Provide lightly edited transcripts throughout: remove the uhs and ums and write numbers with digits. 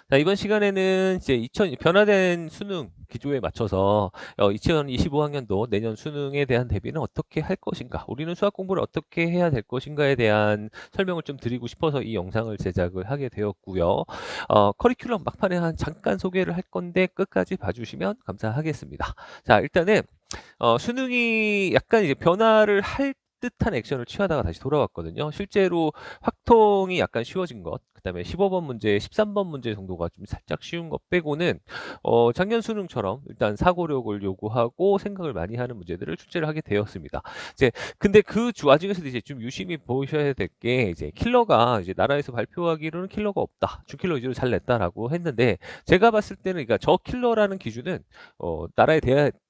자, 이번 시간에는 이제 변화된 수능 기조에 맞춰서 2025학년도 내년 수능에 대한 대비는 어떻게 할 것인가, 우리는 수학 공부를 어떻게 해야 될 것인가에 대한 설명을 좀 드리고 싶어서 이 영상을 제작을 하게 되었고요. 커리큘럼 막판에 한 잠깐 소개를 할 건데 끝까지 봐주시면 감사하겠습니다. 자, 일단은 수능이 약간 이제 변화를 할 듯한 액션을 취하다가 다시 돌아왔거든요. 실제로 확통이 약간 쉬워진 것, 그다음에 15번 문제, 13번 문제 정도가 좀 살짝 쉬운 것 빼고는 작년 수능처럼 일단 사고력을 요구하고 생각을 많이 하는 문제들을 출제를 하게 되었습니다. 이제 근데 그 와중에서도 이제 좀 유심히 보셔야 될 게, 이제 킬러가 이제 나라에서 발표하기로는 킬러가 없다, 주킬러 위주로 잘 냈다라고 했는데, 제가 봤을 때는 그러니까 저 킬러라는 기준은 나라에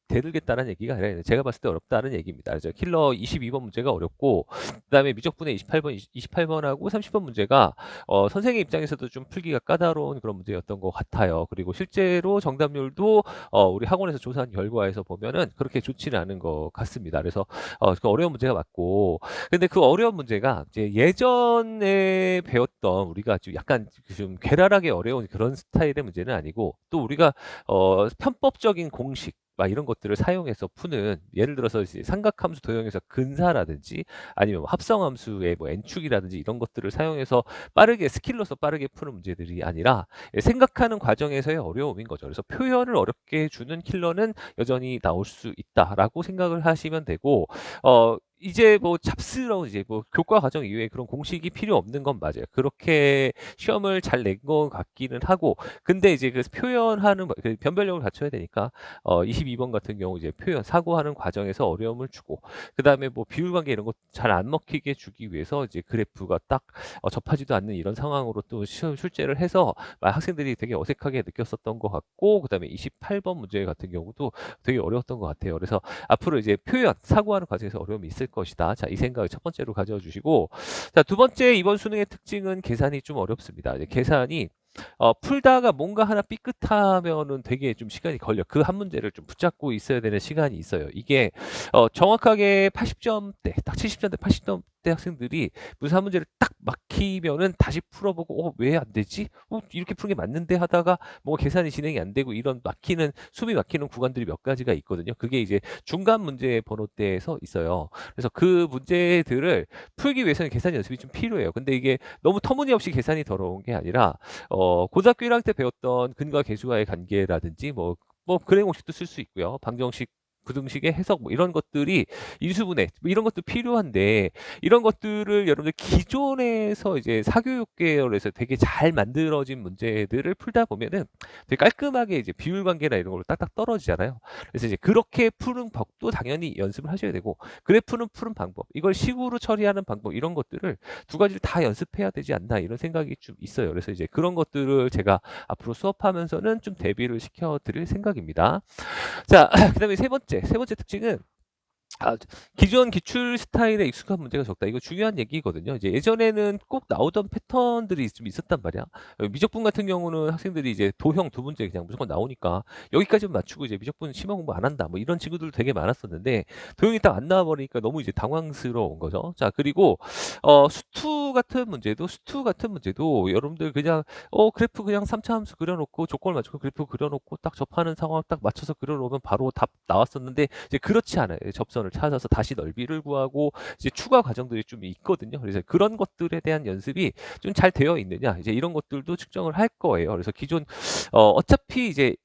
대들겠다는 얘기가 아니라 제가 봤을 때 어렵다는 얘기입니다. 그래서 킬러 22번 문제가 어렵고, 그다음에 미적분의 28번하고 30번 문제가 선생님 입장에서도 좀 풀기가 까다로운 그런 문제였던 것 같아요. 그리고 실제로 정답률도 우리 학원에서 조사한 결과에서 보면은 그렇게 좋지는 않은 것 같습니다. 그래서 그 어려운 문제가 맞고, 근데 그 어려운 문제가 이제 예전에 배웠던 우리가 좀 약간 좀 괴랄하게 어려운 그런 스타일의 문제는 아니고, 또 우리가 편법적인 공식 막 이런 것들을 사용해서 푸는, 예를 들어서 이제 삼각함수 도형에서 근사라든지 아니면 뭐 합성함수의 뭐 n축이라든지 이런 것들을 사용해서 빠르게 스킬로서 빠르게 푸는 문제들이 아니라 생각하는 과정에서의 어려움인 거죠. 그래서 표현을 어렵게 주는 킬러는 여전히 나올 수 있다라고 생각을 하시면 되고, 이제 뭐 잡스러운 이제 뭐 교과 과정 이후에 그런 공식이 필요 없는 건 맞아요. 그렇게 시험을 잘 낸 것 같기는 하고, 근데 이제 그 표현하는 그 변별력을 갖춰야 되니까 22번 같은 경우 이제 표현 사고하는 과정에서 어려움을 주고, 그다음에 뭐 비율 관계 이런 거 잘 안 먹히게 주기 위해서 이제 그래프가 딱 접하지도 않는 이런 상황으로 또 시험 출제를 해서 학생들이 되게 어색하게 느꼈었던 것 같고, 그다음에 28번 문제 같은 경우도 되게 어려웠던 것 같아요. 그래서 앞으로 이제 표현 사고하는 과정에서 어려움이 있을 것이다. 자, 이 생각을 첫 번째로 가져주시고, 자, 두 번째, 이번 수능의 특징은 계산이 좀 어렵습니다. 이제 계산이 풀다가 뭔가 하나 삐끗하면은 되게 좀 시간이 걸려. 그 한 문제를 좀 붙잡고 있어야 되는 시간이 있어요. 이게 정확하게 80점대, 딱 70점대, 80점대 학생들이 무슨 한 문제를 딱 막히면은 다시 풀어보고, 왜 안 되지? 이렇게 푸는 게 맞는데 하다가 뭔가 계산이 진행이 안 되고, 이런 막히는, 숨이 막히는 구간들이 몇 가지가 있거든요. 그게 이제 중간 문제 번호대에서 있어요. 그래서 그 문제들을 풀기 위해서는 계산 연습이 좀 필요해요. 근데 이게 너무 터무니없이 계산이 더러운 게 아니라, 고등학교 1학년 때 배웠던 근과 계수와의 관계라든지 뭐 그래 공식도 쓸 수 있고요. 방정식, 부등식의 해석 뭐 이런 것들이, 인수분해 뭐 이런 것도 필요한데, 이런 것들을 여러분들 기존에서 이제 사교육 계열에서 되게 잘 만들어진 문제들을 풀다 보면은 되게 깔끔하게 이제 비율 관계나 이런 걸로 딱딱 떨어지잖아요. 그래서 이제 그렇게 푸는 법도 당연히 연습을 하셔야 되고, 그래프는 푸는 방법, 이걸 식으로 처리하는 방법, 이런 것들을 두 가지를 다 연습해야 되지 않나, 이런 생각이 좀 있어요. 그래서 이제 그런 것들을 제가 앞으로 수업하면서는 좀 대비를 시켜 드릴 생각입니다. 자, 그다음에 세 번째 특징은, 아, 기존 기출 스타일에 익숙한 문제가 적다. 이거 중요한 얘기거든요. 이제 예전에는 꼭 나오던 패턴들이 좀 있었단 말이야. 미적분 같은 경우는 학생들이 이제 도형 두 문제 그냥 무조건 나오니까 여기까지만 맞추고 이제 미적분 심화 공부 안 한다, 뭐 이런 친구들 되게 많았었는데, 도형이 딱 안 나와 버리니까 너무 이제 당황스러운 거죠. 자, 그리고 수투 같은 문제도 여러분들 그냥 그래프 그냥 3차 함수 그려놓고 조건을 맞추고 그래프 그려놓고 딱 접하는 상황 딱 맞춰서 그려놓으면 바로 답 나왔었는데, 이제 그렇지 않아요. 접선을 찾아서 다시 넓이를 구하고 이제 추가 과정들이 좀 있거든요. 그래서 그런 것들에 대한 연습이 좀 잘 되어 있느냐, 이제 이런 것들도 측정을 할 거예요. 그래서 기존 어차피 이제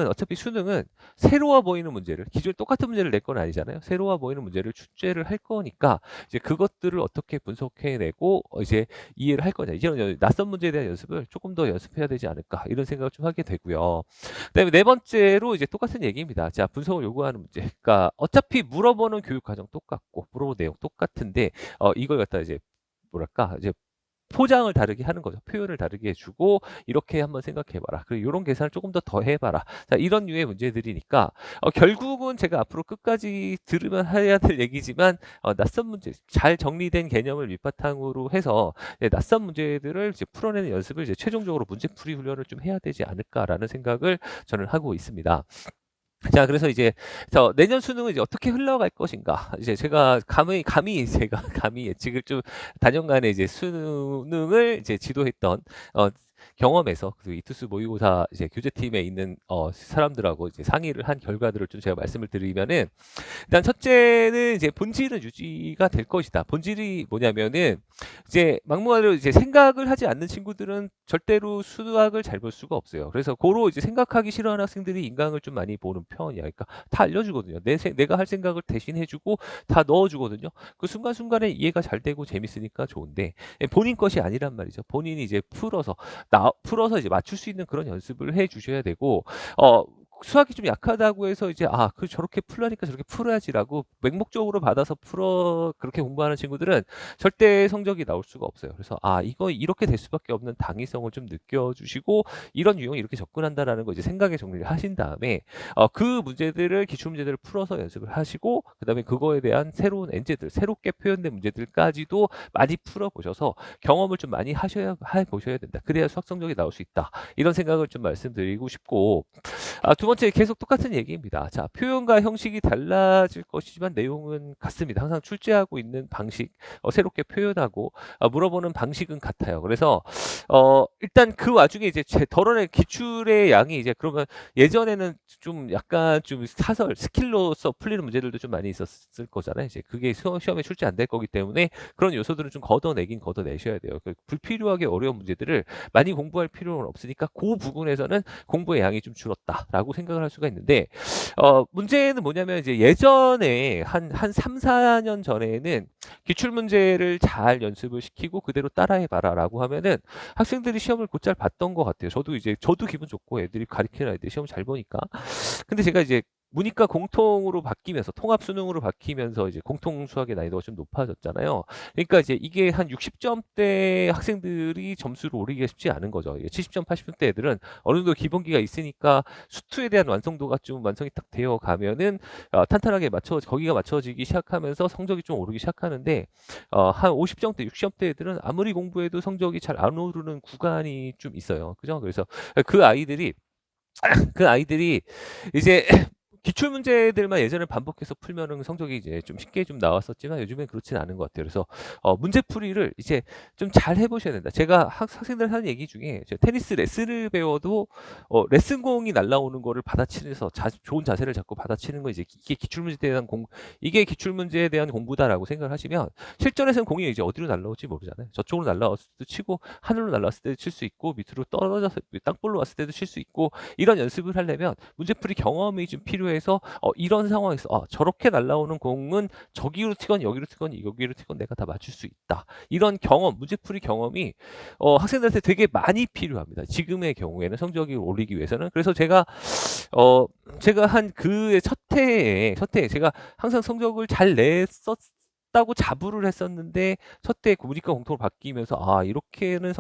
어차피 수능은 새로워 보이는 문제를, 기존 똑같은 문제를 낼 건 아니잖아요. 새로워 보이는 문제를 출제를 할 거니까, 이제 그것들을 어떻게 분석해내고 이제 이해를 할 거냐, 이제는 낯선 문제에 대한 연습을 조금 더 연습해야 되지 않을까, 이런 생각을 좀 하게 되고요. 그다음에 네 번째로 이제 똑같은 얘기입니다. 자, 분석을 요구하는 문제. 그러니까 어차피 물어보는 교육 과정 똑같고 물어보는 내용 똑같은데, 이걸 갖다 이제 뭐랄까, 이제 포장을 다르게 하는 거죠. 표현을 다르게 해주고, 이렇게 한번 생각해봐라, 그리고 이런 계산을 조금 더 해봐라. 자, 이런 류의 문제들이니까 결국은 제가 앞으로 끝까지 들으면 해야 될 얘기지만, 낯선 문제, 잘 정리된 개념을 밑바탕으로 해서 낯선 문제들을 이제 풀어내는 연습을 이제 최종적으로 문제풀이 훈련을 좀 해야 되지 않을까라는 생각을 저는 하고 있습니다. 자, 그래서 이제 내년 수능은 이제 어떻게 흘러갈 것인가. 이제 제가 감히 제가 감히 예측을 좀, 다년간에 이제 수능을 이제 지도했던 경험에서 그 이투스 모의고사 이제 교재팀에 있는 사람들하고 이제 상의를 한 결과들을 좀 제가 말씀을 드리면은, 일단 첫째는 이제 본질은 유지가 될 것이다. 본질이 뭐냐면은 이제 막무가내로 이제 생각을 하지 않는 친구들은 절대로 수학을 잘 볼 수가 없어요. 그래서 고로 이제 생각하기 싫어하는 학생들이 인강을 좀 많이 보는 편이야. 그러니까 다 알려주거든요. 내가 할 생각을 대신 해주고 다 넣어주거든요. 그 순간순간에 이해가 잘 되고 재밌으니까 좋은데, 본인 것이 아니란 말이죠. 본인이 이제 풀어서 이제 맞출 수 있는 그런 연습을 해 주셔야 되고, 어, 수학이 좀 약하다고 해서 이제 저렇게 풀라니까 저렇게 풀어야지라고 맹목적으로 받아서 그렇게 공부하는 친구들은 절대 성적이 나올 수가 없어요. 그래서 이거 이렇게 될 수밖에 없는 당위성을 좀 느껴주시고, 이런 유형이 이렇게 접근한다라는 거 이제 생각에 정리를 하신 다음에 그 문제들을 기출 문제들을 풀어서 연습을 하시고, 그다음에 그거에 대한 새로운 엔제들, 새롭게 표현된 문제들까지도 많이 풀어보셔서 경험을 좀 많이 해보셔야 된다. 그래야 수학 성적이 나올 수 있다. 이런 생각을 좀 말씀드리고 싶고, 두 번째 계속 똑같은 얘기입니다. 자, 표현과 형식이 달라질 것이지만 내용은 같습니다. 항상 출제하고 있는 방식, 새롭게 표현하고 물어보는 방식은 같아요. 그래서 일단 그 와중에 이제 덜어낸 기출의 양이 이제 그러면 예전에는 좀 약간 좀 사설 스킬로서 풀리는 문제들도 좀 많이 있었을 거잖아요. 이제 그게 시험에 출제 안 될 거기 때문에 그런 요소들은 좀 걷어내셔야 돼요. 불필요하게 어려운 문제들을 많이 공부할 필요는 없으니까 그 부분에서는 공부의 양이 좀 줄었다라고 생각을 할 수가 있는데, 문제는 뭐냐면 이제 예전에 한 3, 4년 전에는 기출 문제를 잘 연습을 시키고 그대로 따라해 봐라라고 하면은 학생들이 시험을 곧잘 봤던 것 같아요. 저도 기분 좋고 애들이 가르치는 아이들이 시험 잘 보니까. 근데 제가 이제 문이과 공통으로 바뀌면서 통합 수능으로 바뀌면서 이제 공통 수학의 난이도가 좀 높아졌잖아요. 그러니까 이제 이게 한 60점대 학생들이 점수를 오르기가 쉽지 않은 거죠. 70점, 80점대 애들은 어느 정도 기본기가 있으니까 수투에 대한 완성도가 좀 완성이 딱 되어 가면은 탄탄하게 거기가 맞춰지기 시작하면서 성적이 좀 오르기 시작하는데, 한 50점대, 60점대 애들은 아무리 공부해도 성적이 잘 안 오르는 구간이 좀 있어요. 그죠? 그래서 그 아이들이 그 아이들이 이제 기출 문제들만 예전에 반복해서 풀면은 성적이 이제 좀 쉽게 좀 나왔었지만 요즘엔 그렇진 않은 것 같아요. 그래서 문제풀이를 이제 좀 잘 해보셔야 된다. 제가 학생들 하는 얘기 중에 테니스 레슨을 배워도 레슨공이 날라오는 거를 받아치면서 좋은 자세를 잡고 받아치는 거, 이제 이게 기출 문제에 대한 공부다라고 생각을 하시면 실전에서는 공이 이제 어디로 날라올지 모르잖아요. 저쪽으로 날라왔을 때도 치고 하늘로 날라왔을 때도 칠 수 있고 밑으로 떨어져서 땅볼로 왔을 때도 칠 수 있고, 이런 연습을 하려면 문제풀이 경험이 좀 필요해서 이런 상황에서 저렇게 날라오는 공은 저기로 튀건 여기로 튀건 여기로 튀건 내가 다 맞출 수 있다. 이런 경험, 문제풀이 경험이 학생들한테 되게 많이 필요합니다. 지금의 경우에는 성적이 올리기 위해서는. 그래서 제가 한 그의 첫 해에 제가 항상 성적을 잘 냈었다고 자부를 했었는데, 첫 해 문이과 공통으로 바뀌면서 이렇게는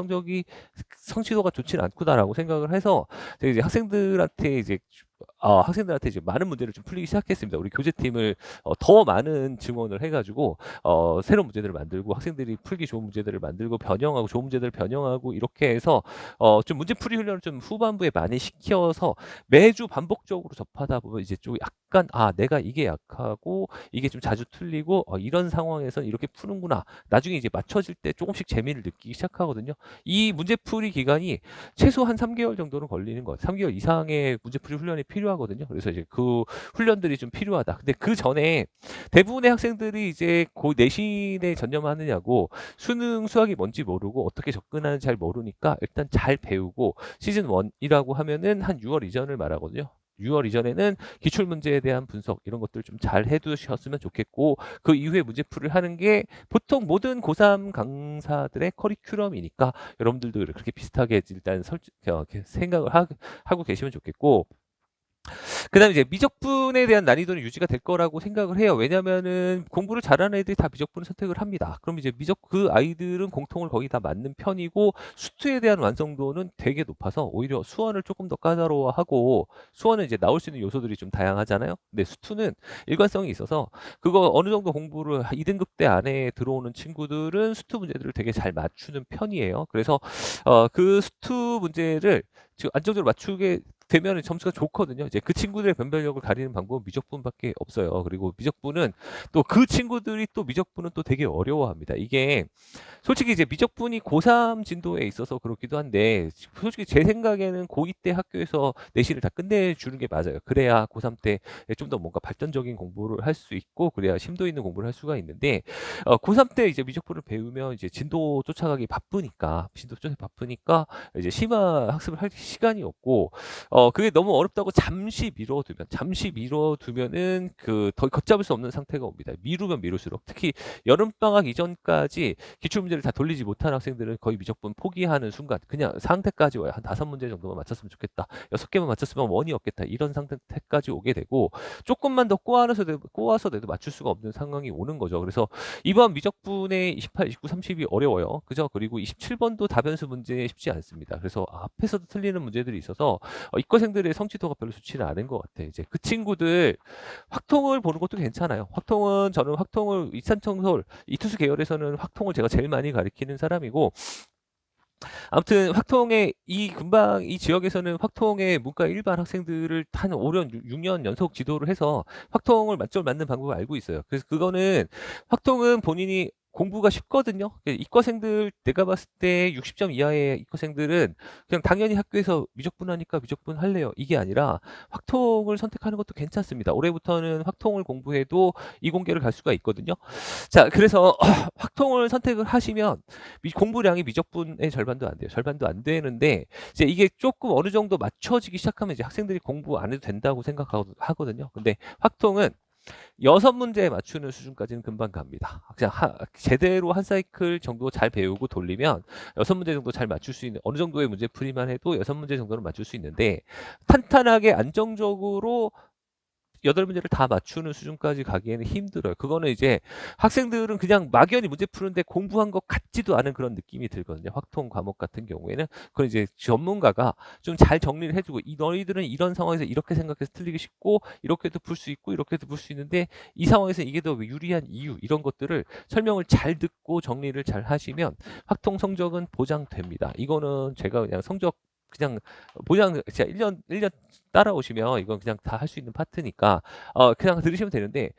성취도가 좋지는 않구나라고 생각을 해서 제가 이제 학생들한테 이제 많은 문제를 좀 풀리기 시작했습니다. 우리 교재팀을 더 많은 증원을 해가지고 새로운 문제들을 만들고, 학생들이 풀기 좋은 문제들을 만들고 변형하고, 좋은 문제들을 변형하고, 이렇게 해서 좀 문제풀이 훈련을 좀 후반부에 많이 시켜서 매주 반복적으로 접하다 보면 이제 좀 약간 내가 이게 약하고 이게 좀 자주 틀리고 이런 상황에서는 이렇게 푸는구나. 나중에 이제 맞춰질 때 조금씩 재미를 느끼기 시작하거든요. 이 문제풀이 기간이 최소 한 3개월 정도는 걸리는 것 같아요. 3개월 이상의 문제풀이 훈련이 필요하거든요. 그래서 이제 그 훈련들이 좀 필요하다. 근데 그 전에 대부분의 학생들이 이제 내신에 전념하느냐고 수학이 뭔지 모르고 어떻게 접근하는지 잘 모르니까 일단 잘 배우고, 시즌 1이라고 하면은 한 6월 이전을 말하거든요. 6월 이전에는 기출 문제에 대한 분석 이런 것들 좀 잘 해두셨으면 좋겠고, 그 이후에 문제풀이를 하는 게 보통 모든 고3 강사들의 커리큘럼이니까 여러분들도 그렇게 비슷하게 일단 생각을 하고 계시면 좋겠고, 그다음에 이제 미적분에 대한 난이도는 유지가 될 거라고 생각을 해요. 왜냐면은 공부를 잘하는 애들이 다 미적분을 선택을 합니다. 그럼 이제 그 아이들은 공통을 거의 다 맞는 편이고, 수투에 대한 완성도는 되게 높아서 오히려 수원을 조금 더 까다로워하고, 수원은 이제 나올 수 있는 요소들이 좀 다양하잖아요. 근데 수투는 일관성이 있어서 그거 어느 정도 공부를 2등급대 안에 들어오는 친구들은 수투 문제들을 되게 잘 맞추는 편이에요. 그래서 그 수투 문제를 지금 안정적으로 맞추게 되면은 점수가 좋거든요. 이제 그 친구들의 변별력을 가리는 방법은 미적분밖에 없어요. 그리고 미적분은 또 그 친구들이 또 미적분은 또 되게 어려워합니다. 이게 솔직히 이제 미적분이 고3 진도에 있어서 그렇기도 한데 솔직히 제 생각에는 고2 때 학교에서 내신을 다 끝내주는 게 맞아요. 그래야 고3 때 좀 더 뭔가 발전적인 공부를 할 수 있고 그래야 심도 있는 공부를 할 수가 있는데 고3 때 이제 미적분을 배우면 이제 진도 쫓아가기 바쁘니까 진도 쫓아가기 바쁘니까 이제 심화 학습을 할 시간이 없고 그게 너무 어렵다고 잠시 미뤄두면은 그 더 걷잡을 수 없는 상태가 옵니다. 미루면 미룰수록 특히 여름방학 이전까지 기출문제를 다 돌리지 못한 학생들은 거의 미적분 포기하는 순간 그냥 상태까지 와요. 한 5문제 정도만 맞췄으면 좋겠다. 6개만 맞췄으면 원이 없겠다. 이런 상태까지 오게 되고 조금만 더 꼬아서 내도 맞출 수가 없는 상황이 오는 거죠. 그래서 이번 미적분의 28, 29, 30이 어려워요. 그죠? 그리고 27번도 답연수 문제 쉽지 않습니다. 그래서 앞에서도 틀리는 문제들이 있어서 이과생들의 성취도가 별로 좋지는 않은 것 같아요. 이제 그 친구들 확통을 보는 것도 괜찮아요. 저는 확통을 이산청솔 이투수 계열에서는 확통을 제가 제일 많이 가리키는 사람이고 아무튼 확통의 이 지역에서는 확통의 문과 일반 학생들을 한 5년, 6년 연속 지도를 해서 확통을 만점을 맞는 방법을 알고 있어요. 그래서 그거는 확통은 본인이 공부가 쉽거든요. 이과생들 내가 봤을 때 60점 이하의 이과생들은 그냥 당연히 학교에서 미적분하니까 미적분 할래요. 이게 아니라 확통을 선택하는 것도 괜찮습니다. 올해부터는 확통을 공부해도 이공계를 갈 수가 있거든요. 자, 그래서 확통을 선택을 하시면 공부량이 미적분의 절반도 안 돼요. 절반도 안 되는데 이제 이게 조금 어느 정도 맞춰지기 시작하면 이제 학생들이 공부 안 해도 된다고 생각하거든요. 근데 확통은 6문제 맞추는 수준까지는 금방 갑니다. 그냥 제대로 한 사이클 정도 잘 배우고 돌리면 6문제 정도 잘 맞출 수 있는 어느 정도의 문제 풀이만 해도 6문제 정도는 맞출 수 있는데 탄탄하게 안정적으로 8문제를 다 맞추는 수준까지 가기에는 힘들어요. 그거는 이제 학생들은 그냥 막연히 문제 푸는데 공부한 것 같지도 않은 그런 느낌이 들거든요. 확통 과목 같은 경우에는. 그건 이제 전문가가 좀 잘 정리를 해주고 너희들은 이런 상황에서 이렇게 생각해서 틀리기 쉽고 이렇게도 풀 수 있고 이렇게도 풀 수 있는데 이 상황에서 이게 더 유리한 이유 이런 것들을 설명을 잘 듣고 정리를 잘 하시면 확통 성적은 보장됩니다. 이거는 제가 그냥 성적 그냥 보장 진짜 1년 따라오시면 이건 그냥 다 할 수 있는 파트니까 그냥 들으시면 되는데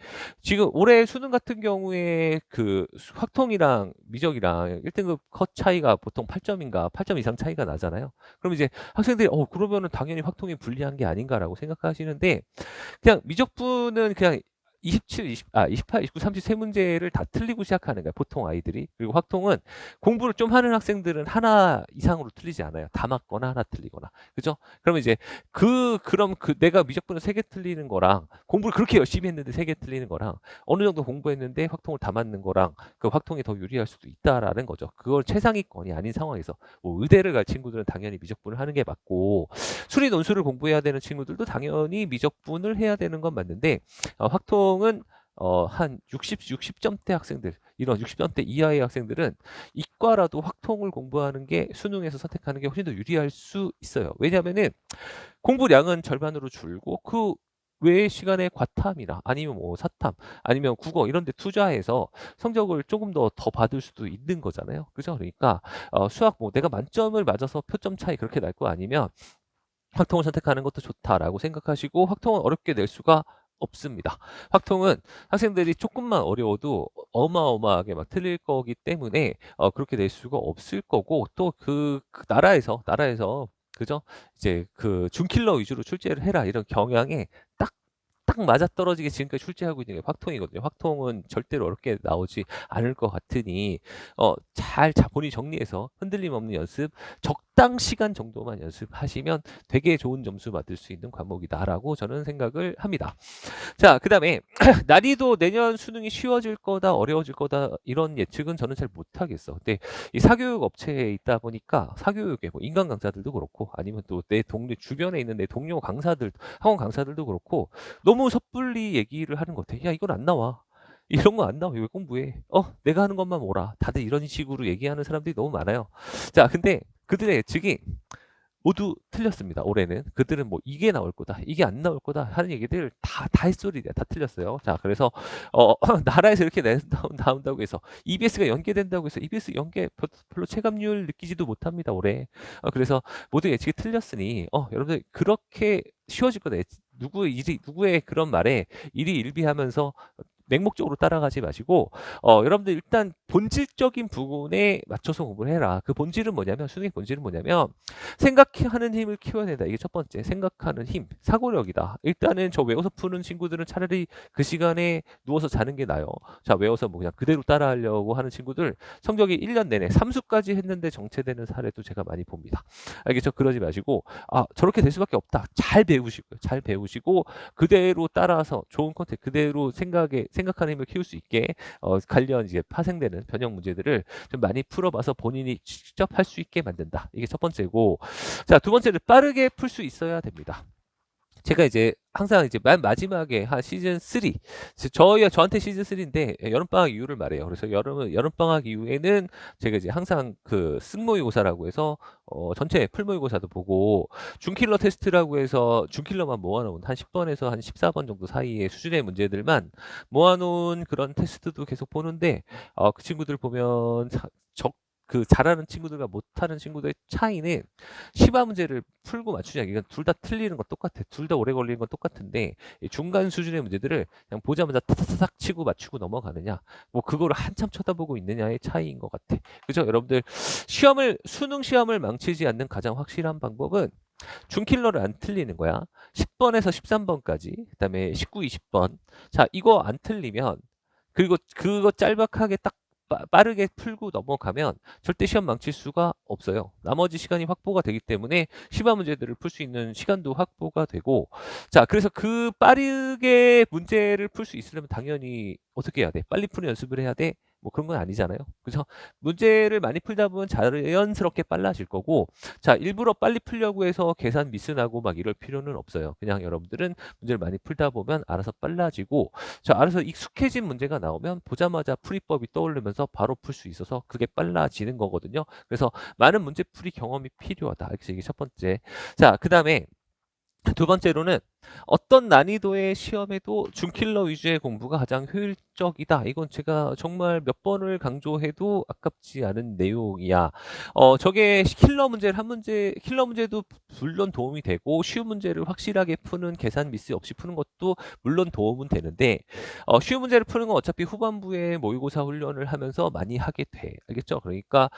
지금 올해 수능 같은 경우에 그 확통이랑 미적이랑 1등급 컷 차이가 보통 8점인가 8점 이상 차이가 나잖아요. 그럼 이제 학생들이 그러면은 당연히 확통이 불리한 게 아닌가라고 생각하시는데 그냥 미적분은 그냥 28, 29, 30 세 문제를 다 틀리고 시작하는 거야. 보통 아이들이. 그리고 확통은 공부를 좀 하는 학생들은 하나 이상으로 틀리지 않아요. 다 맞거나 하나 틀리거나. 그죠? 그러면 이제 그럼 내가 미적분을 3개 틀리는 거랑 공부를 그렇게 열심히 했는데 3개 틀리는 거랑 어느 정도 공부했는데 확통을 다 맞는 거랑 그 확통이 더 유리할 수도 있다라는 거죠. 그걸 최상위권이 아닌 상황에서 뭐 의대를 갈 친구들은 당연히 미적분을 하는 게 맞고 수리 논술을 공부해야 되는 친구들도 당연히 미적분을 해야 되는 건 맞는데 확통은 한 60점대 학생들 이런 60점대 이하의 학생들은 이과라도 확통을 공부하는 게 수능에서 선택하는 게 훨씬 더 유리할 수 있어요. 왜냐하면은 공부량은 절반으로 줄고 그 외의 시간에 과탐이나 아니면 뭐 사탐 아니면 국어 이런 데 투자해서 성적을 조금 더 받을 수도 있는 거잖아요. 그죠? 그러니까 수학 뭐 내가 만점을 맞아서 표점 차이 그렇게 날 거 아니면 확통을 선택하는 것도 좋다라고 생각하시고 확통은 어렵게 낼 수가 없습니다. 확통은 학생들이 조금만 어려워도 어마어마하게 막 틀릴 거기 때문에 그렇게 낼 수가 없을 거고 또 그 나라에서 그죠? 이제 그 준킬러 위주로 출제를 해라 이런 경향에 딱 맞아떨어지게 지금까지 출제하고 있는 게 확통이거든요. 확통은 절대로 어렵게 나오지 않을 것 같으니 잘 본인이 정리해서 흔들림 없는 연습, 적당 시간 정도만 연습하시면 되게 좋은 점수 받을 수 있는 과목이다라고 저는 생각을 합니다. 자, 그다음에 난이도 내년 수능이 쉬워질 거다, 어려워질 거다 이런 예측은 저는 잘 못하겠어. 근데 이 사교육 업체에 있다 보니까 사교육에 뭐 인간 강사들도 그렇고 아니면 또 내 동네 주변에 있는 내 동료 강사들, 학원 강사들도 그렇고 너무 섣불리 얘기를 하는 것 같아. 야, 이건 안 나와. 이런 거 안 나와. 왜 공부해? 내가 하는 것만 뭐라. 다들 이런 식으로 얘기하는 사람들이 너무 많아요. 자, 근데 그들의 예측이 모두 틀렸습니다. 올해는. 그들은 뭐 이게 나올 거다, 이게 안 나올 거다 하는 얘기들 다 햇소리다. 다 틀렸어요. 자, 그래서 나라에서 이렇게 나온다고 해서 EBS가 연계된다고 해서 EBS 연계 별로 체감률 느끼지도 못합니다. 올해. 그래서 모두 예측이 틀렸으니 여러분들 그렇게 쉬워질 거다. 누구의 그런 말에 일희일비하면서 맹목적으로 따라가지 마시고 여러분들 일단 본질적인 부분에 맞춰서 공부를 해라. 그 본질은 뭐냐면 수능의 본질은 뭐냐면 생각하는 힘을 키워낸다. 이게 첫 번째. 생각하는 힘, 사고력이다. 일단은 저 외워서 푸는 친구들은 차라리 그 시간에 누워서 자는 게 나아요. 자, 외워서 뭐 그냥 그대로 따라하려고 하는 친구들 성적이 1년 내내 삼수까지 했는데 정체되는 사례도 제가 많이 봅니다. 알겠죠? 그러지 마시고 저렇게 될 수밖에 없다. 잘 배우시고요. 잘 배우시고 그대로 따라서 좋은 컨텐츠 그대로 생각하는 힘을 키울 수 있게 관련 이제 파생되는 변형 문제들을 좀 많이 풀어봐서 본인이 직접 할 수 있게 만든다. 이게 첫 번째고, 자, 두 번째는 빠르게 풀 수 있어야 됩니다. 제가 이제 항상 이제 맨 마지막에 한 시즌 3, 저한테 시즌 3인데 여름방학 이후를 말해요. 그래서 여름방학 이후에는 제가 이제 항상 그 승모의고사라고 해서 전체 풀모의고사도 보고 준킬러 테스트라고 해서 준킬러만 모아놓은 한 10번에서 한 14번 정도 사이의 수준의 문제들만 모아놓은 그런 테스트도 계속 보는데 그 친구들 보면 그 잘하는 친구들과 못하는 친구들의 차이는 시바 문제를 풀고 맞추냐. 이건 둘 다 틀리는 건 똑같아. 둘 다 오래 걸리는 건 똑같은데 이 중간 수준의 문제들을 그냥 보자마자 타타타닥 치고 맞추고 넘어가느냐. 뭐 그거를 한참 쳐다보고 있느냐의 차이인 것 같아. 그죠? 여러분들 수능 시험을 망치지 않는 가장 확실한 방법은 준킬러를 안 틀리는 거야. 10번에서 13번까지. 그다음에 19, 20번. 자, 이거 안 틀리면 그리고 그거 짤막하게 딱 빠르게 풀고 넘어가면 절대 시험 망칠 수가 없어요. 나머지 시간이 확보가 되기 때문에 시바 문제들을 풀 수 있는 시간도 확보가 되고, 자, 그래서 그 빠르게 문제를 풀 수 있으려면 당연히 어떻게 해야 돼? 빨리 푸는 연습을 해야 돼? 뭐 그런 건 아니잖아요. 그래서 문제를 많이 풀다 보면 자연스럽게 빨라질 거고, 자, 일부러 빨리 풀려고 해서 계산 미스나고 막 이럴 필요는 없어요. 그냥 여러분들은 문제를 많이 풀다 보면 알아서 빨라지고, 자, 알아서 익숙해진 문제가 나오면 보자마자 풀이법이 떠오르면서 바로 풀 수 있어서 그게 빨라지는 거거든요. 그래서 많은 문제풀이 경험이 필요하다. 이게 첫 번째. 자, 그 다음에 두 번째로는 어떤 난이도의 시험에도 준킬러 위주의 공부가 가장 효율적이다. 이건 제가 정말 몇 번을 강조해도 아깝지 않은 내용이야. 저게 킬러 문제도 물론 도움이 되고 쉬운 문제를 확실하게 푸는 계산 미스 없이 푸는 것도 물론 도움은 되는데 쉬운 문제를 푸는 건 어차피 후반부에 모의고사 훈련을 하면서 많이 하게 돼. 알겠죠? 그러니까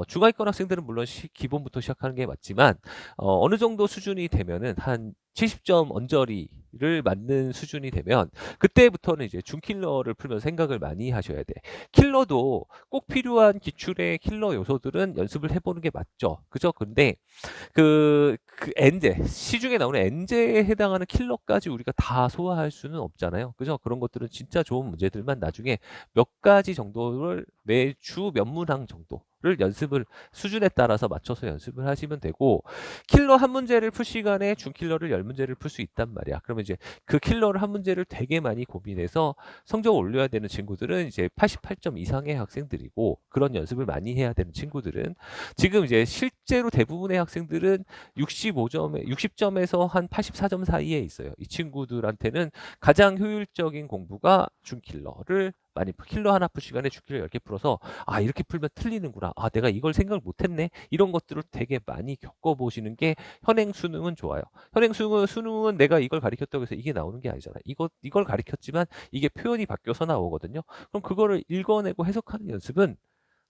중하위권 학생들은 물론 기본부터 시작하는 게 맞지만 어느 정도 수준이 되면은 한 70점 언저리를 맞는 수준이 되면 그때부터는 이제 준킬러를 풀면서 생각을 많이 하셔야 돼. 킬러도 꼭 필요한 기출의 킬러 요소들은 연습을 해보는 게 맞죠. 그죠? 근데 시중에 나오는 엔제에 해당하는 킬러까지 우리가 다 소화할 수는 없잖아요. 그죠? 그런 것들은 진짜 좋은 문제들만 나중에 몇 가지 정도를 매주 몇 문항 정도를 수준에 따라서 맞춰서 연습을 하시면 되고, 킬러 한 문제를 풀 시간에 준킬러를 10문제를 풀 수 있단 말이야. 그러면 이제 그 킬러를 한 문제를 되게 많이 고민해서 성적을 올려야 되는 친구들은 이제 88점 이상의 학생들이고, 그런 연습을 많이 해야 되는 친구들은 지금 이제 실제로 대부분의 학생들은 60점에서 한 84점 사이에 있어요. 이 친구들한테는 가장 효율적인 공부가 준킬러를 킬러 하나 풀 시간에 준킬러 10개 풀어서 이렇게 풀면 틀리는구나. 내가 이걸 생각을 못했네. 이런 것들을 되게 많이 겪어보시는 게 현행 수능은 좋아요. 현행 수능은 내가 이걸 가리켰다고 해서 이게 나오는 게 아니잖아요. 이걸 가리켰지만 이게 표현이 바뀌어서 나오거든요. 그럼 그거를 읽어내고 해석하는 연습은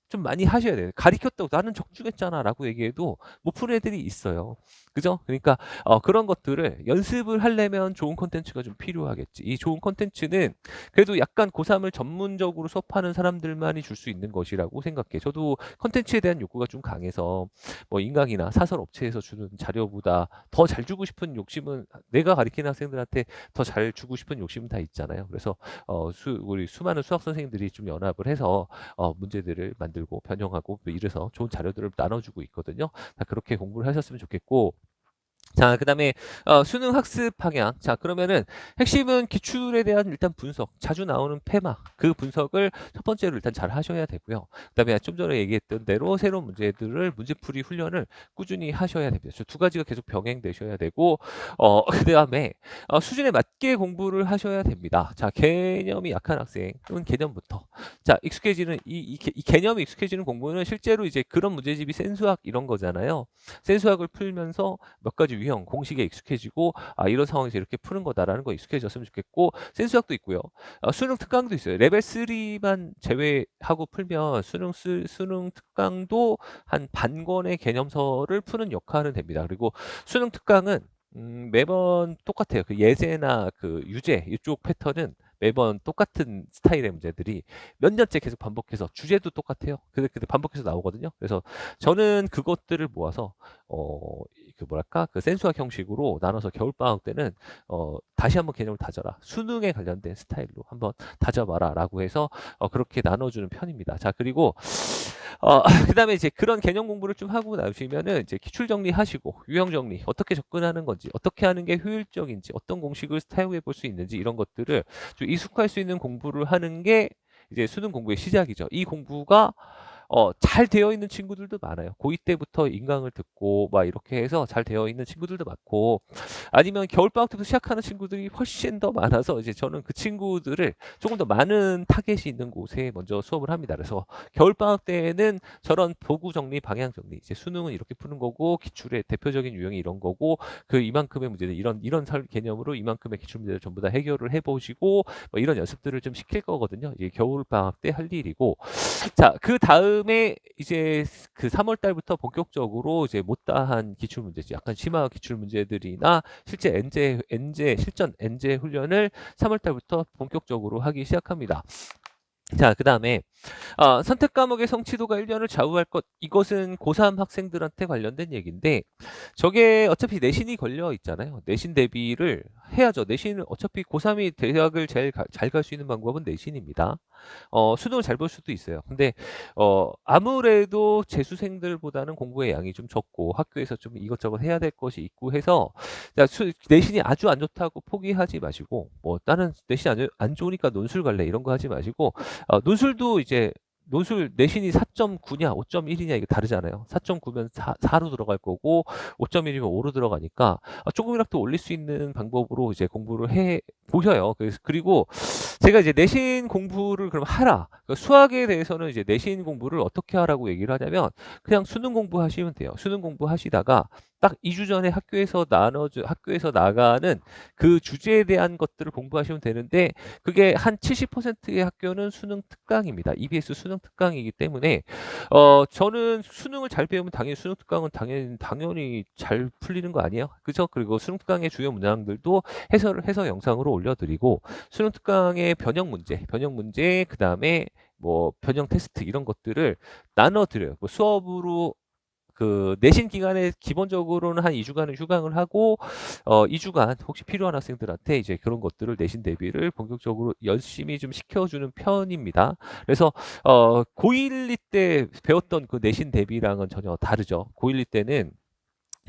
좀 많이 하셔야 돼요. 가리켰다고 나는 적중했잖아 라고 얘기해도 못 푸는 애들이 있어요. 그죠? 그러니까 그런 것들을 연습을 하려면 좋은 콘텐츠가 좀 필요하겠지. 이 좋은 콘텐츠는 그래도 약간 고3을 전문적으로 수업하는 사람들만이 줄 수 있는 것이라고 생각해. 저도 콘텐츠에 대한 욕구가 좀 강해서 뭐 인강이나 사설 업체에서 주는 자료보다 더 잘 주고 싶은 욕심은 내가 가리키는 학생들한테 더 잘 주고 싶은 욕심은 다 있잖아요. 그래서 우리 수많은 수학 선생님들이 좀 연합을 해서 문제들을 만들고 변형하고 뭐 이래서 좋은 자료들을 나눠주고 있거든요. 그렇게 공부를 하셨으면 좋겠고, 자, 그다음에 수능 학습 방향. 자, 그러면은 핵심은 기출에 대한 일단 분석, 자주 나오는 페마, 그 분석을 첫 번째로 일단 잘 하셔야 되고요. 그다음에 좀 전에 얘기했던 대로 새로운 문제들을 문제풀이 훈련을 꾸준히 하셔야 됩니다. 저 두 가지가 계속 병행되셔야 되고, 그다음에 수준에 맞게 공부를 하셔야 됩니다. 자, 개념이 약한 학생은 개념부터. 자, 익숙해지는 이 개념이 익숙해지는 공부는 실제로 이제 그런 문제집이 센수학 이런 거잖아요. 센수학을 풀면서 몇 가지 유형, 공식에 익숙해지고 이런 상황에서 이렇게 푸는 거다라는 거 익숙해졌으면 좋겠고 센수학도 있고요. 수능 특강도 있어요. 레벨 3만 제외하고 풀면 수능 특강도 한 반 권의 개념서를 푸는 역할은 됩니다. 그리고 수능 특강은 매번 똑같아요. 그 예제나 그 유제 이쪽 패턴은 매번 똑같은 스타일의 문제들이 몇 년째 계속 반복해서 주제도 똑같아요. 근데 반복해서 나오거든요. 그래서 저는 그것들을 모아서 그 뭐랄까 그 센수학 형식으로 나눠서 겨울방학 때는 다시 한번 개념을 다져라. 수능에 관련된 스타일로 한번 다져봐라라고 해서 그렇게 나눠주는 편입니다. 자, 그리고 그다음에 이제 그런 개념 공부를 좀 하고 나시면은 이제 기출 정리하시고 유형 정리 어떻게 접근하는 건지 어떻게 하는 게 효율적인지 어떤 공식을 사용해 볼 수 있는지 이런 것들을 좀 익숙할 수 있는 공부를 하는 게 이제 수능 공부의 시작이죠. 이 공부가 잘 되어 있는 친구들도 많아요. 고2 때부터 인강을 듣고 막 이렇게 해서 잘 되어 있는 친구들도 많고 아니면 겨울방학 때부터 시작하는 친구들이 훨씬 더 많아서 이제 저는 그 친구들을 조금 더 많은 타겟이 있는 곳에 먼저 수업을 합니다. 그래서 겨울방학 때에는 저런 보구 정리, 방향 정리, 이제 수능은 이렇게 푸는 거고 기출의 대표적인 유형이 이런 거고 그 이만큼의 문제는 이런 개념으로 이만큼의 기출 문제를 전부 다 해결을 해보시고 뭐 이런 연습들을 좀 시킬 거거든요. 이게 겨울방학 때 할 일이고 자, 그 다음에 이제 그 3월 달부터 본격적으로 이제 못다한 기출 문제지, 약간 심화 기출 문제들이나 실제 실전 엔제 훈련을 3월 달부터 본격적으로 하기 시작합니다. 자, 그 다음에 선택 과목의 성취도가 1년을 좌우할 것. 이것은 고3 학생들한테 관련된 얘기인데 저게 어차피 내신이 걸려 있잖아요. 내신 대비를 해야죠. 내신은 어차피 고3이 대학을 제일 잘 갈 수 있는 방법은 내신입니다. 수능을 잘 볼 수도 있어요. 근데 아무래도 재수생들보다는 공부의 양이 좀 적고 학교에서 좀 이것저것 해야 될 것이 있고 해서 자, 내신이 아주 안 좋다고 포기하지 마시고 뭐 나는 내신 안 좋으니까 논술 갈래 이런 거 하지 마시고 논술도 이제 논술 내신이 4.9냐 5.1이냐 이거 다르잖아요. 4.9면 4로 들어갈 거고 5.1이면 5로 들어가니까 조금이라도 올릴 수 있는 방법으로 이제 공부를 해 보셔요. 그리고 제가 이제 내신 공부를 그럼 하라. 그러니까 수학에 대해서는 이제 내신 공부를 어떻게 하라고 얘기를 하냐면 그냥 수능 공부하시면 돼요. 수능 공부하시다가 딱 2주 전에 학교에서 나가는 그 주제에 대한 것들을 공부하시면 되는데 그게 한 70%의 학교는 수능 특강입니다. EBS 수능 특강이기 때문에 저는 수능을 잘 배우면 당연히 수능 특강은 당연히 잘 풀리는 거 아니에요? 그죠? 그리고 수능 특강의 주요 문항들도 해설을 해서 영상으로 올려드리고 수능 특강의 변형 문제, 그 다음에 뭐 변형 테스트 이런 것들을 나눠드려요. 뭐 수업으로 그 내신 기간에 기본적으로는 한 2주간을 휴강을 하고 2주간 혹시 필요한 학생들한테 이제 그런 것들을 내신 대비를 본격적으로 열심히 좀 시켜주는 편입니다. 그래서 고1, 2 때 배웠던 그 내신 대비랑은 전혀 다르죠. 고1, 2 때는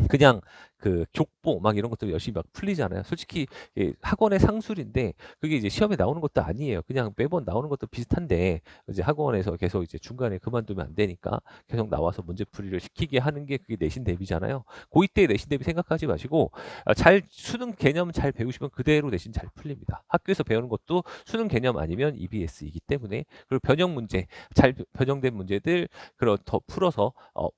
그냥 그 족보 막 이런 것들 열심히 막 풀리잖아요. 솔직히 학원의 상술인데 그게 이제 시험에 나오는 것도 아니에요. 그냥 매번 나오는 것도 비슷한데 이제 학원에서 계속 이제 중간에 그만두면 안 되니까 계속 나와서 문제풀이를 시키게 하는 게 그게 내신 대비잖아요. 고2 때 내신 대비 생각하지 마시고 잘 수능 개념 잘 배우시면 그대로 내신 잘 풀립니다. 학교에서 배우는 것도 수능 개념 아니면 EBS이기 때문에 그리고 변형 문제 잘 변형된 문제들 그런 더 풀어서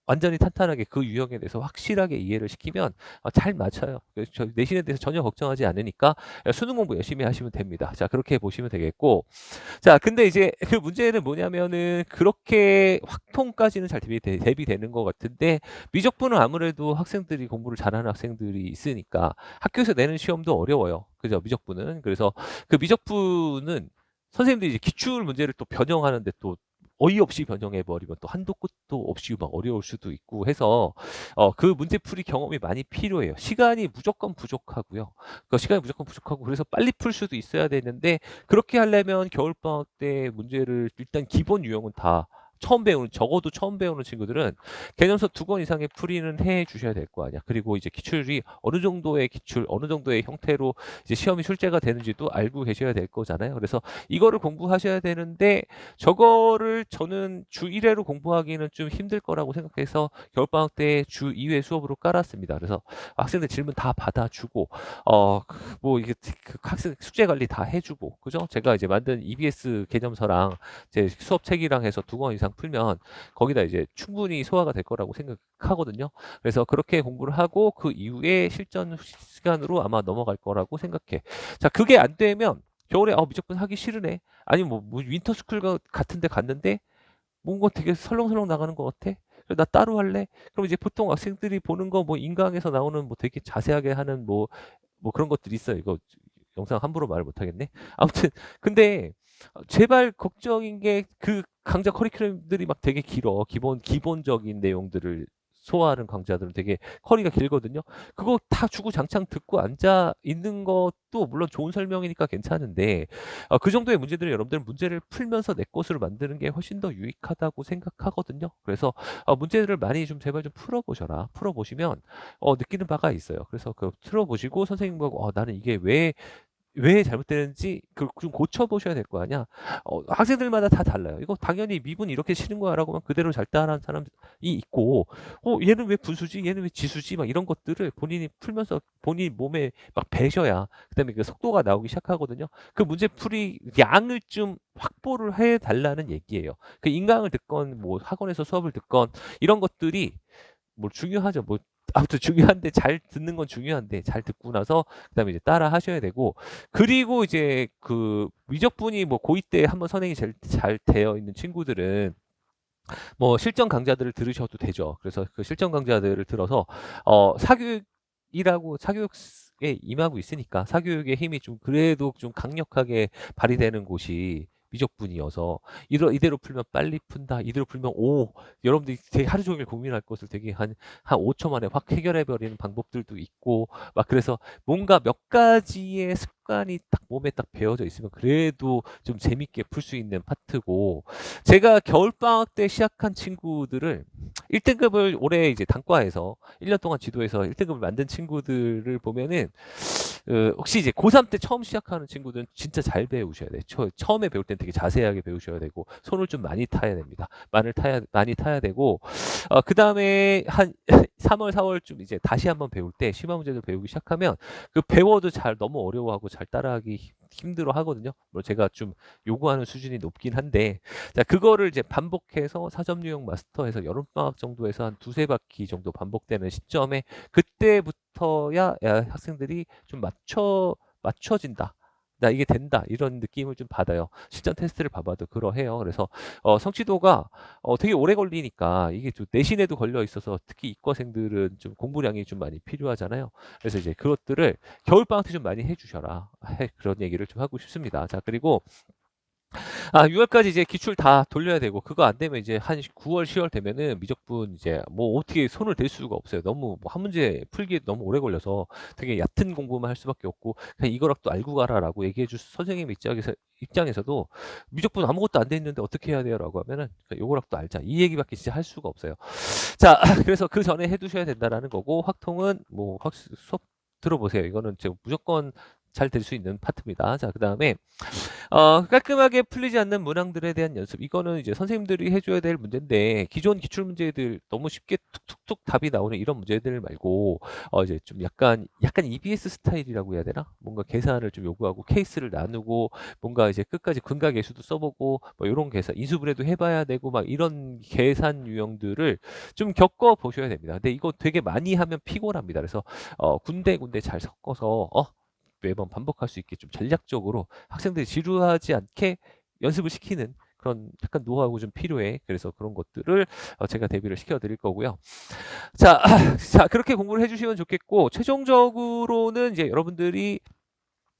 완전히 탄탄하게 그 유형에 대해서 확실하게 이해를 시키면 잘 맞춰요. 그래서 저 내신에 대해서 전혀 걱정하지 않으니까 수능 공부 열심히 하시면 됩니다. 자, 그렇게 보시면 되겠고. 자, 근데 이제 그 문제는 뭐냐면은 그렇게 확통까지는 잘 대비되는 것 같은데 미적분은 아무래도 학생들이 공부를 잘하는 학생들이 있으니까 학교에서 내는 시험도 어려워요. 그죠? 미적분은. 그래서 그 미적분은 선생님들이 이제 기출 문제를 또 변형하는데 또 어이없이 변형해 버리면 또 한도 끝도 없이 막 어려울 수도 있고 해서 그 문제풀이 경험이 많이 필요해요. 시간이 무조건 부족하고요. 그 시간이 무조건 부족하고 그래서 빨리 풀 수도 있어야 되는데 그렇게 하려면 겨울방학 때 문제를 일단 기본 유형은 다 적어도 처음 배우는 친구들은 개념서 2권 이상의 풀이는 해 주셔야 될 거 아니야. 그리고 이제 기출이 어느 정도의 기출, 어느 정도의 형태로 이제 시험이 출제가 되는지도 알고 계셔야 될 거잖아요. 그래서 이거를 공부하셔야 되는데 저거를 저는 주 1회로 공부하기는 좀 힘들 거라고 생각해서 겨울방학 때 주 2회 수업으로 깔았습니다. 그래서 학생들 질문 다 받아주고 뭐 이게 그 학생 숙제 관리 다 해주고 그죠? 제가 이제 만든 EBS 개념서랑 제 수업 책이랑 해서 2권 이상 풀면 거기다 이제 충분히 소화가 될 거라고 생각하거든요. 그래서 그렇게 공부를 하고 그 이후에 실전 시간으로 아마 넘어갈 거라고 생각해. 자, 그게 안 되면 겨울에 무조건 하기 싫으네. 아니면 뭐 윈터스쿨 같은 데 갔는데 뭔가 되게 설렁설렁 나가는 것 같아. 그래서 나 따로 할래? 그럼 이제 보통 학생들이 보는 거 뭐 인강에서 나오는 뭐 되게 자세하게 하는 뭐 그런 것들이 있어요. 이거 영상 함부로 말을 못 하겠네. 아무튼 근데 제발 걱정인 게 그 강좌 커리큘럼들이 막 되게 길어. 기본적인 내용들을 소화하는 강좌들은 되게 커리가 길거든요. 그거 다 주구장창 듣고 앉아 있는 것도 물론 좋은 설명이니까 괜찮은데 그 정도의 문제들을 여러분들은 문제를 풀면서 내 것으로 만드는 게 훨씬 더 유익하다고 생각하거든요. 그래서 문제들을 많이 좀 제발 좀 풀어보셔라. 풀어보시면 느끼는 바가 있어요. 그래서 그 틀어보시고 선생님하고 나는 이게 왜 잘못되는지 그걸 좀 고쳐보셔야 될 거 아니야. 학생들마다 다 달라요. 이거 당연히 미분 이렇게 치는 거야라고 하면 그대로 잘 따라하는 사람이 있고, 얘는 왜 분수지? 얘는 왜 지수지? 막 이런 것들을 본인이 풀면서 본인 몸에 막 배셔야 그다음에 그 속도가 나오기 시작하거든요. 그 문제풀이 양을 좀 확보를 해 달라는 얘기예요. 그 인강을 듣건 뭐 학원에서 수업을 듣건 이런 것들이 뭐 중요하죠. 뭐 아무튼 중요한데 잘 듣는 건 중요한데 잘 듣고 나서 그다음에 이제 따라 하셔야 되고 그리고 이제 그 미적분이 뭐 고2 때 한번 선행이 잘 되어 있는 친구들은 뭐 실전 강좌들을 들으셔도 되죠. 그래서 그 실전 강좌들을 들어서 사교육에 임하고 있으니까 사교육의 힘이 좀 그래도 좀 강력하게 발휘되는 곳이 미적분이어서 이대로 풀면 빨리 푼다. 이대로 풀면 여러분들이 되게 하루 종일 고민할 것을 되게 한 5초 만에 확 해결해 버리는 방법들도 있고 막 그래서 뭔가 몇 가지의 습관이 딱 몸에 딱 배어져 있으면 그래도 좀 재밌게 풀 수 있는 파트고 제가 겨울방학 때 시작한 친구들을 1등급을 올해 이제 단과에서 1년 동안 지도해서 1등급을 만든 친구들을 보면은 혹시 이제 고3 때 처음 시작하는 친구들은 진짜 잘 배우셔야 돼요. 처음에 배울 땐 되게 자세하게 배우셔야 되고 손을 좀 많이 타야 됩니다. 많이 타야 되고 그 다음에 한 3월, 4월쯤 이제 다시 한번 배울 때 심화 문제들 배우기 시작하면 그 배워도 잘 너무 어려워하고 잘 따라하기 힘들어 하거든요. 뭐 제가 좀 요구하는 수준이 높긴 한데 자 그거를 이제 반복해서 사점 유형 마스터해서 여름방학 정도에서 한 두세 바퀴 정도 반복되는 시점에 그때부터야 학생들이 좀 맞춰진다. 나 이게 된다 이런 느낌을 좀 받아요. 실전 테스트를 봐봐도 그러해요. 그래서 성취도가 되게 오래 걸리니까 이게 좀 내신에도 걸려 있어서 특히 이과생들은 좀 공부량이 좀 많이 필요하잖아요. 그래서 이제 그것들을 겨울방학 때 좀 많이 해주셔라. 그런 얘기를 좀 하고 싶습니다. 자 그리고 6월까지 이제 기출 다 돌려야 되고 그거 안 되면 이제 한 9월, 10월 되면은 미적분 이제 뭐 어떻게 손을 댈 수가 없어요. 너무 뭐 한 문제 풀기에 너무 오래 걸려서 되게 얕은 공부만 할 수밖에 없고 그냥 이거라도 알고 가라라고 얘기해 줄 선생님 입장에서도 미적분 아무것도 안 돼 있는데 어떻게 해야 돼요라고 하면은 요거라도 알자. 이 얘기밖에 진짜 할 수가 없어요. 자, 그래서 그 전에 해 두셔야 된다라는 거고 확통은 뭐 수업 들어보세요. 이거는 제가 무조건 잘 될 수 있는 파트입니다. 자, 그다음에 깔끔하게 풀리지 않는 문항들에 대한 연습. 이거는 이제 선생님들이 해줘야 될 문제인데, 기존 기출문제들 너무 쉽게 툭툭툭 답이 나오는 이런 문제들 말고, 이제 좀 약간 EBS 스타일이라고 해야 되나? 뭔가 계산을 좀 요구하고, 케이스를 나누고, 뭔가 이제 끝까지 근각예수도 써보고, 뭐 이런 계산, 인수분해도 해봐야 되고, 막 이런 계산 유형들을 좀 겪어보셔야 됩니다. 근데 이거 되게 많이 하면 피곤합니다. 그래서, 군데군데 잘 섞어서, 매번 반복할 수 있게 좀 전략적으로 학생들이 지루하지 않게 연습을 시키는 그런 약간 노하우 좀 필요해. 그래서 그런 것들을 제가 대비를 시켜 드릴 거고요. 자, 자, 그렇게 공부를 해주시면 좋겠고, 최종적으로는 이제 여러분들이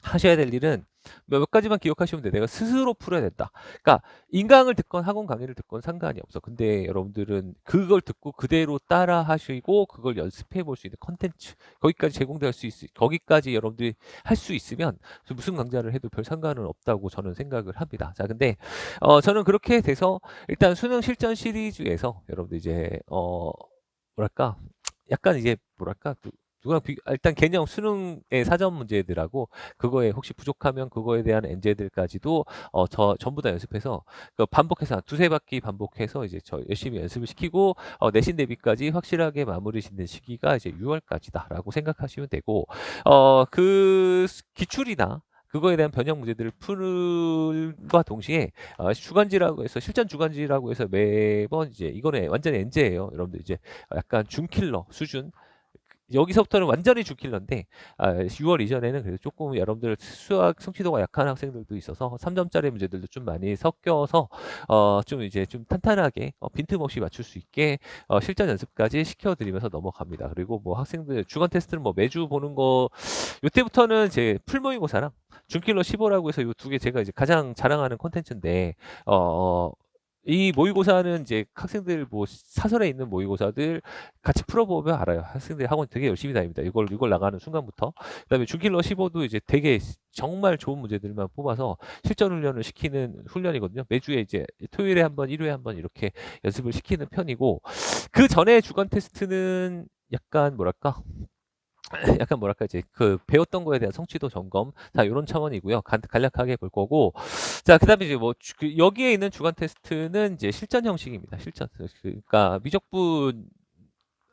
하셔야 될 일은 몇 가지만 기억하시면 돼. 내가 스스로 풀어야 된다. 그러니까 인강을 듣건 학원 강의를 듣건 상관이 없어. 근데 여러분들은 그걸 듣고 그대로 따라 하시고 그걸 연습해 볼 수 있는 컨텐츠 거기까지 제공될 수 거기까지 여러분들이 할 수 있으면 무슨 강좌를 해도 별 상관은 없다고 저는 생각을 합니다. 자, 근데 저는 그렇게 돼서 일단 수능 실전 시리즈에서 여러분들 이제 뭐랄까 약간 이제 뭐랄까 일단 개념 수능의 사전 문제들하고 그거에 혹시 부족하면 그거에 대한 엔제들까지도 전부 다 연습해서 그 반복해서 두세 바퀴 반복해서 이제 저 열심히 연습을 시키고 내신 대비까지 확실하게 마무리 짓는 시기가 이제 6월까지다라고 생각하시면 되고 그 기출이나 그거에 대한 변형 문제들을 푸는과 동시에 주간지라고 해서 실전 주간지라고 해서 매번 이제 이거는 완전히 엔제예요. 여러분들 이제 약간 준킬러 수준 여기서부터는 완전히 주킬러인데 6월 이전에는 그래도 조금 여러분들 수학 성취도가 약한 학생들도 있어서 3점짜리 문제들도 좀 많이 섞여서 좀 이제 좀 탄탄하게 빈틈없이 맞출 수 있게 실전 연습까지 시켜드리면서 넘어갑니다. 그리고 뭐 학생들 주간 테스트는 뭐 매주 보는 거 요때부터는 제 풀모의고사랑 준킬러 15라고 해서 요 두 개 제가 이제 가장 자랑하는 콘텐츠인데 이 모의고사는 이제 학생들 뭐 사설에 있는 모의고사들 같이 풀어보면 알아요. 학생들이 학원 되게 열심히 다닙니다. 이걸 나가는 순간부터. 그다음에 준킬러 15도 이제 되게 정말 좋은 문제들만 뽑아서 실전 훈련을 시키는 훈련이거든요. 매주에 이제 토요일에 한 번, 일요일에 한 번 이렇게 연습을 시키는 편이고 그 전에 주간 테스트는 약간 뭐랄까 약간 뭐랄까 이제 그 배웠던 거에 대한 성취도 점검 다 요런 차원이고요. 간략하게 볼 거고 자 그다음에 이제 뭐 여기에 있는 주간 테스트는 이제 실전 형식입니다. 실전 그러니까 미적분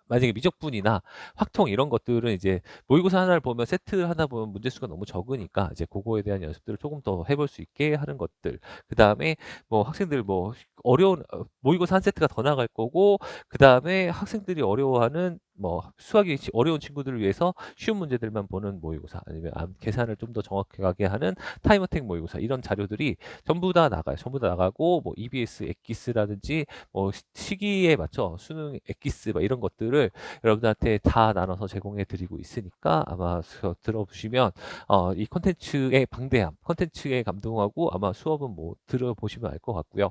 만약에 미적분이나 확통 이런 것들은 이제 모의고사 하나를 보면 세트 하다 보면 문제 수가 너무 적으니까 이제 그거에 대한 연습들을 조금 더 해볼 수 있게 하는 것들. 그 다음에 뭐 학생들 뭐 어려운 모의고사 한 세트가 더 나갈 거고 그 다음에 학생들이 어려워하는 뭐 수학이 어려운 친구들을 위해서 쉬운 문제들만 보는 모의고사 아니면 계산을 좀 더 정확하게 하는 타임어택 모의고사 이런 자료들이 전부 다 나가요. 전부 다 나가고 뭐 EBS, 엑기스라든지 뭐 시기에 맞춰 수능 엑기스 막 이런 것들을 여러분들한테 다 나눠서 제공해 드리고 있으니까 아마 들어보시면 이 콘텐츠의 방대함, 콘텐츠에 감동하고 아마 수업은 뭐 들어보시면 알 것 같고요.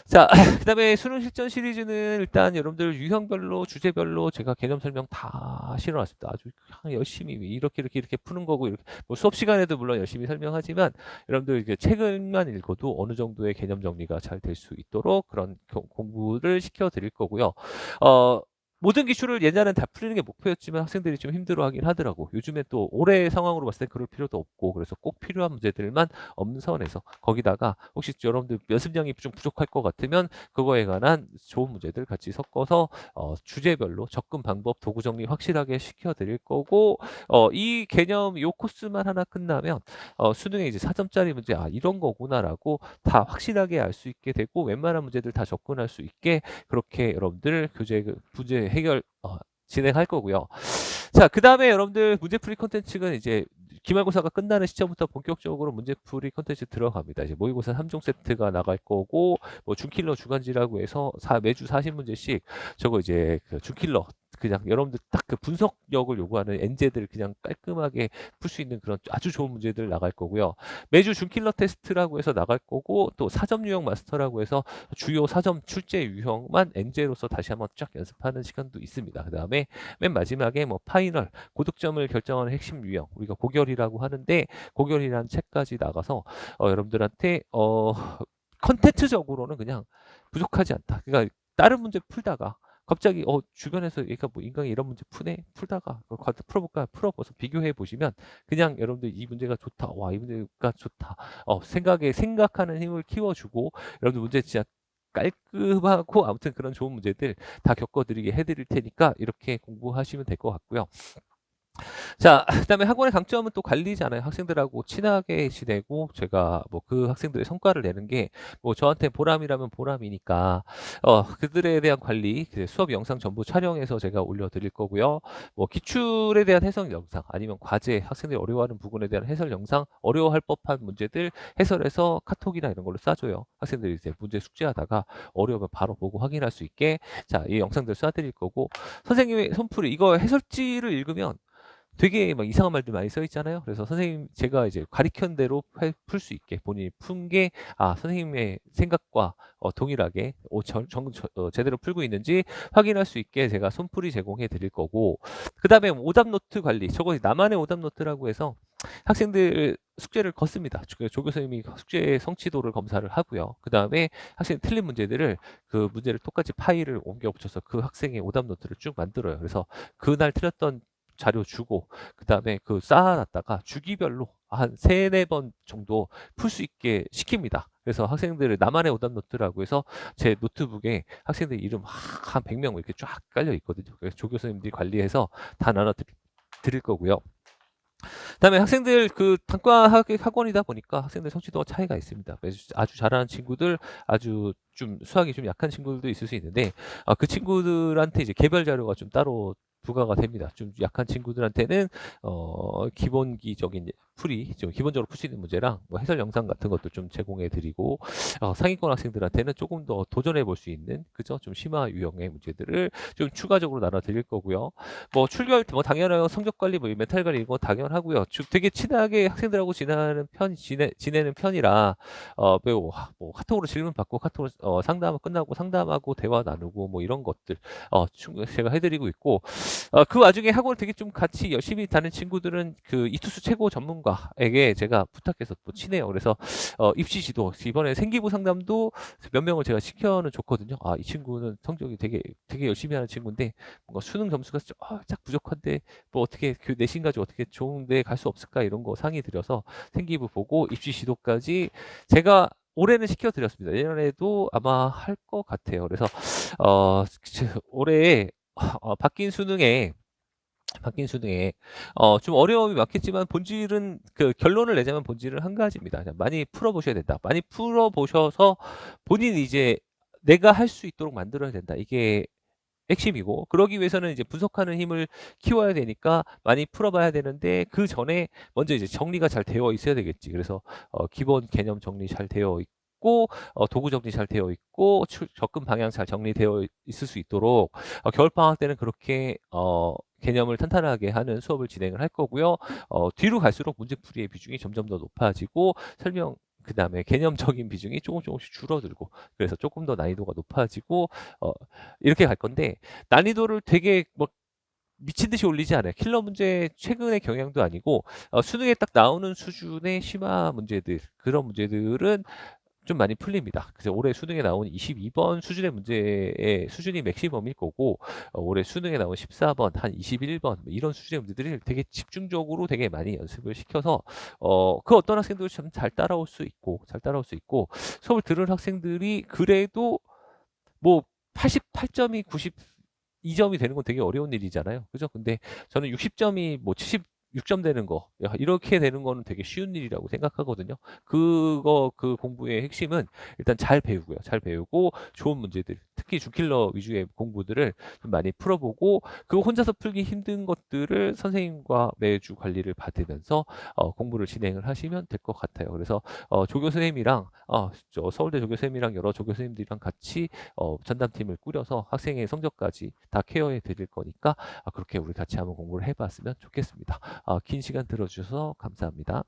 자, 그다음에 수능 실전 시리즈는 일단 여러분들 유형별로 주제별로 제가 개념 설명 다 실어놨습니다. 아주 그냥 열심히 이렇게 푸는 거고 이렇게 뭐 수업 시간에도 물론 열심히 설명하지만 여러분들 이게 책을만 읽어도 어느 정도의 개념 정리가 잘 될 수 있도록 그런 공부를 시켜 드릴 거고요. 모든 기출을 옛날엔 다 풀리는 게 목표였지만 학생들이 좀 힘들어하긴 하더라고. 요즘에 또 올해 상황으로 봤을 때 그럴 필요도 없고 그래서 꼭 필요한 문제들만 엄선해서 거기다가 혹시 여러분들 연습량이 좀 부족할 것 같으면 그거에 관한 좋은 문제들 같이 섞어서 주제별로 접근 방법, 도구 정리 확실하게 시켜드릴 거고 이 개념 요 코스만 하나 끝나면 수능에 이제 4점짜리 문제 이런 거구나라고 다 확실하게 알 수 있게 되고 웬만한 문제들 다 접근할 수 있게 그렇게 여러분들 문제 해결 진행할 거고요. 자, 그 다음에 여러분들 문제풀이 컨텐츠는 이제 기말고사가 끝나는 시점부터 본격적으로 문제풀이 컨텐츠 들어갑니다. 이제 모의고사 3종 세트가 나갈 거고 뭐 준킬러 주간지라고 해서 매주 40문제씩 저거 이제 그 준킬러 그냥 여러분들 딱 그 분석력을 요구하는 엔제들 그냥 깔끔하게 풀 수 있는 그런 아주 좋은 문제들 나갈 거고요. 매주 준킬러 테스트라고 해서 나갈 거고 또 4점 유형 마스터라고 해서 주요 4점 출제 유형만 엔제로서 다시 한번 쫙 연습하는 시간도 있습니다. 그 다음에 맨 마지막에 뭐 파이널 고득점을 결정하는 핵심 유형 우리가 고결이라고 하는데 고결이라는 책까지 나가서 여러분들한테 컨텐츠적으로는 그냥 부족하지 않다. 그러니까 다른 문제 풀다가 갑자기 주변에서 얘가 뭐 인강이 이런 문제 풀다가 풀어볼까 풀어봐서 비교해 보시면 그냥 여러분들 이 문제가 좋다 와 이 문제가 좋다 생각하는 힘을 키워주고 여러분들 문제 진짜 깔끔하고 아무튼 그런 좋은 문제들 다 겪어드리게 해드릴 테니까 이렇게 공부하시면 될 것 같고요. 자, 그다음에 학원의 강점은 또 관리잖아요. 학생들하고 친하게 지내고 제가 뭐 그 학생들의 성과를 내는 게 뭐 저한테 보람이라면 보람이니까 그들에 대한 관리, 수업 영상 전부 촬영해서 제가 올려드릴 거고요. 뭐 기출에 대한 해설 영상 아니면 과제 학생들이 어려워하는 부분에 대한 해설 영상, 어려워할 법한 문제들 해설해서 카톡이나 이런 걸로 쏴줘요. 학생들이 이제 문제 숙제하다가 어려우면 바로 보고 확인할 수 있게 자, 이 영상들 쏴드릴 거고 선생님의 손풀이 이거 해설지를 읽으면 되게 막 이상한 말들 많이 써 있잖아요. 그래서 선생님 제가 이제 가르친 대로 풀 수 있게 본인이 푼 게 선생님의 생각과 동일하게 제대로 풀고 있는지 확인할 수 있게 제가 손풀이 제공해 드릴 거고, 그다음에 오답 노트 관리. 저거 나만의 오답 노트라고 해서 학생들 숙제를 걷습니다. 조교 선생님이 숙제의 성취도를 검사를 하고요. 그다음에 학생이 틀린 문제들을, 그 문제를 똑같이 파일을 옮겨 붙여서 그 학생의 오답 노트를 쭉 만들어요. 그래서 그날 틀렸던 자료 주고, 그다음에 그 쌓아놨다가 주기별로 한 세네 번 정도 풀 수 있게 시킵니다. 그래서 학생들을 나만의 오답 노트라고 해서 제 노트북에 학생들 이름 한 100명 이렇게 쫙 깔려 있거든요. 그래서 조교 선생님들이 관리해서 다 나눠 드릴 거고요. 그다음에 학생들 그 단과 학원이다 보니까 학생들 성취도가 차이가 있습니다. 그래서 아주 잘하는 친구들, 아주 좀 수학이 좀 약한 친구들도 있을 수 있는데, 그 친구들한테 이제 개별 자료가 좀 따로 부과가 됩니다. 좀 약한 친구들한테는 기본기적인 풀이 좀 기본적으로 풀 수 있는 문제랑 뭐 해설 영상 같은 것도 좀 제공해 드리고, 상위권 학생들한테는 조금 더 도전해 볼 수 있는, 그죠? 좀 심화 유형의 문제들을 좀 추가적으로 나눠 드릴 거고요. 뭐 뭐 당연하고 성적 관리, 뭐 멘탈 관리 이거 당연하고요. 되게 친하게 학생들하고 지내는 편이라 매우 뭐 카톡으로 질문 받고 카톡으로 상담 끝나고 상담하고 대화 나누고 뭐 이런 것들 충분히 제가 해드리고 있고, 그 와중에 학원 되게 좀 같이 열심히 다는 친구들은 그 이투수 최고 전문가에게 제가 부탁해서 또 친해요. 그래서 입시 지도 이번에 생기부 상담도 몇 명을 제가 시켜는 줬거든요. 이 친구는 성적이 되게 열심히 하는 친구인데 뭔가 수능 점수가 좀 살짝 부족한데 뭐 어떻게 그 내신 가지고 어떻게 좋은데 갈 수 없을까, 이런 거 상의 드려서 생기부 보고 입시 지도까지 제가 올해는 시켜드렸습니다. 내년에도 아마 할 것 같아요. 그래서 올해 바뀐 수능에 좀 어려움이 많겠지만 본질은, 그 결론을 내자면 본질은 한 가지입니다. 그냥 많이 풀어보셔야 된다. 많이 풀어보셔서 본인이 이제 내가 할 수 있도록 만들어야 된다. 이게 핵심이고, 그러기 위해서는 이제 분석하는 힘을 키워야 되니까 많이 풀어봐야 되는데, 그 전에 먼저 이제 정리가 잘 되어 있어야 되겠지. 그래서 기본 개념 정리 잘 되어 있고, 도구 정리 잘 되어 있고, 접근 방향 잘 정리되어 있을 수 있도록 겨울방학 때는 그렇게 개념을 탄탄하게 하는 수업을 진행을 할 거고요. 뒤로 갈수록 문제풀이의 비중이 점점 더 높아지고, 그다음에 개념적인 비중이 조금씩 줄어들고, 그래서 조금 더 난이도가 높아지고 어, 이렇게 갈 건데, 난이도를 되게 뭐 미친 듯이 올리지 않아요. 킬러 문제 최근의 경향도 아니고, 수능에 딱 나오는 수준의 심화 문제들, 그런 문제들은 좀 많이 풀립니다. 그래서 올해 수능에 나온 22번 수준의 문제의 수준이 맥시멈일 거고, 올해 수능에 나온 14번, 한 21번 이런 수준의 문제들을 되게 집중적으로 되게 많이 연습을 시켜서 그 어떤 학생도 참 잘 따라올 수 있고 수업을 들은 학생들이 그래도 뭐 88점이 92점이 되는 건 되게 어려운 일이잖아요. 그죠? 근데 저는 60점이 뭐 76점 되는 거, 이렇게 되는 거는 되게 쉬운 일이라고 생각하거든요. 그 공부의 핵심은 일단 잘 배우고요. 잘 배우고 좋은 문제들, 특히 주킬러 위주의 공부들을 좀 많이 풀어보고, 그 혼자서 풀기 힘든 것들을 선생님과 매주 관리를 받으면서 공부를 진행을 하시면 될 것 같아요. 그래서 조교 선생님이랑 저 서울대 조교 선생님이랑 여러 조교 선생님들이랑 같이 전담팀을 꾸려서 학생의 성적까지 다 케어해 드릴 거니까 그렇게 우리 같이 한번 공부를 해봤으면 좋겠습니다. 긴 시간 들어주셔서 감사합니다.